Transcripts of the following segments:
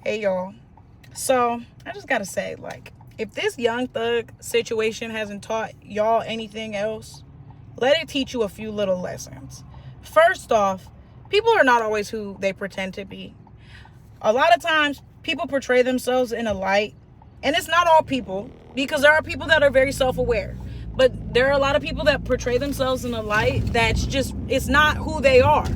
Hey y'all. So I just gotta say, like, if this Young Thug situation hasn't taught y'all anything else, let it teach you a few little lessons. First off, people are not always who they pretend to be. A lot of times people portray themselves in a light, and it's not all people, because there are people that are very self-aware, but there are a lot of people that portray themselves in a light that's just, it's not who they are.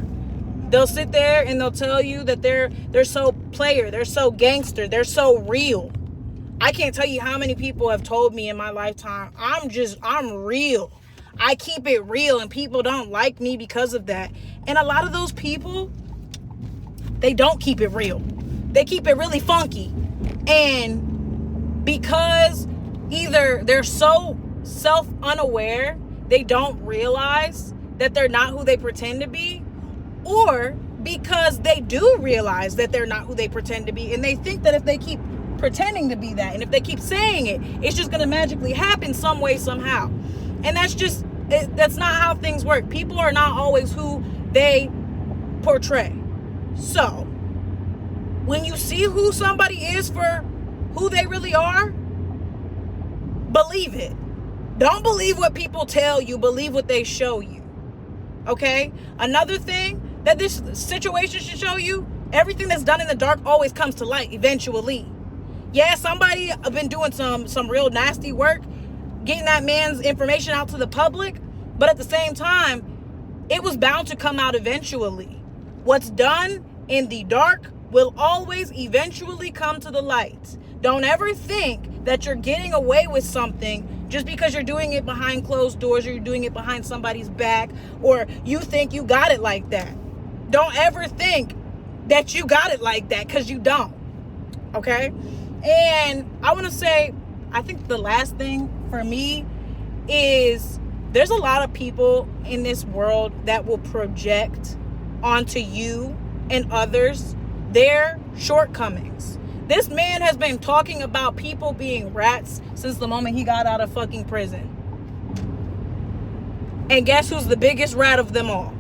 They'll sit there and they'll tell you that they're so player, they're so gangster, they're so real. I can't tell you how many people have told me in my lifetime, I'm real. I keep it real, and people don't like me because of that. And a lot of those people, they don't keep it real. They keep it really funky. And because either they're so self-unaware, they don't realize that they're not who they pretend to be, or because they do realize that they're not who they pretend to be, and they think that if they keep pretending to be that, and if they keep saying it, it's just going to magically happen some way, somehow. And that's not how things work. People are not always who they portray. So when you see who somebody is for who they really are, believe it. Don't believe what people tell you, believe what they show you. Okay? Another thing that this situation should show you, everything that's done in the dark always comes to light eventually. Yeah, somebody been doing some real nasty work, getting that man's information out to the public, but at the same time, it was bound to come out eventually. What's done in the dark will always eventually come to the light. Don't ever think that you're getting away with something just because you're doing it behind closed doors, or you're doing it behind somebody's back, or you think you got it like that. Don't ever think that you got it like that, because you don't. Okay? And I want to say, I think the last thing for me is there's a lot of people in this world that will project onto you and others their shortcomings. This man has been talking about people being rats since the moment he got out of fucking prison. And guess who's the biggest rat of them all?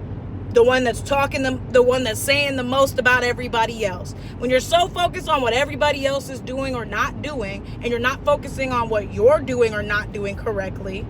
The one that's the one that's saying the most about everybody else. When you're so focused on what everybody else is doing or not doing, and you're not focusing on what you're doing or not doing correctly,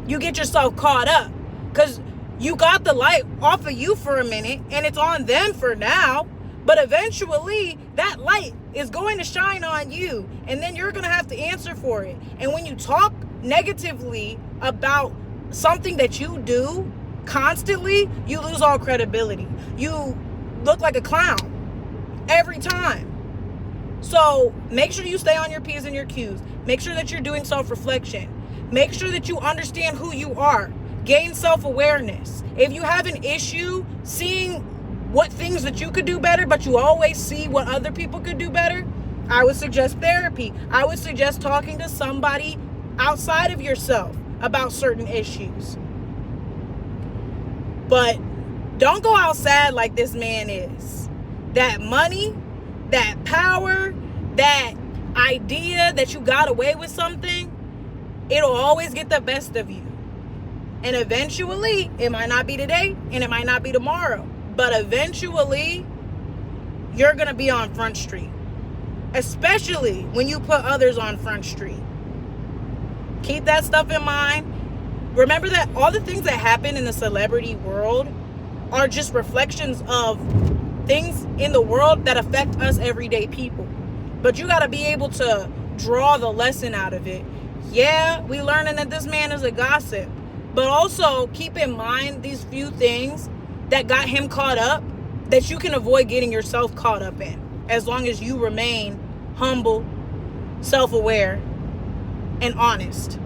you get yourself caught up. Because you got the light off of you for a minute, and it's on them for now. But eventually, that light is going to shine on you, and then you're going to have to answer for it. And when you talk negatively about something that you do constantly, you lose all credibility. You look like a clown every time. So make sure you stay on your P's and your Q's. Make sure that you're doing self-reflection. Make sure that you understand who you are. Gain self-awareness. If you have an issue seeing what things that you could do better, but you always see what other people could do better, I would suggest therapy. I would suggest talking to somebody outside of yourself about certain issues. But don't go out sad like this man is. That money, that power, that idea that you got away with something, it'll always get the best of you. And eventually, it might not be today, and it might not be tomorrow, but eventually, you're going to be on Front Street. Especially when you put others on Front Street. Keep that stuff in mind. Remember that all the things that happen in the celebrity world are just reflections of things in the world that affect us everyday people. But you got to be able to draw the lesson out of it. Yeah, we learning that this man is a gossip. But also keep in mind these few things that got him caught up that you can avoid getting yourself caught up in, as long as you remain humble, self-aware, and honest.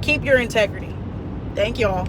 Keep your integrity. Thank y'all.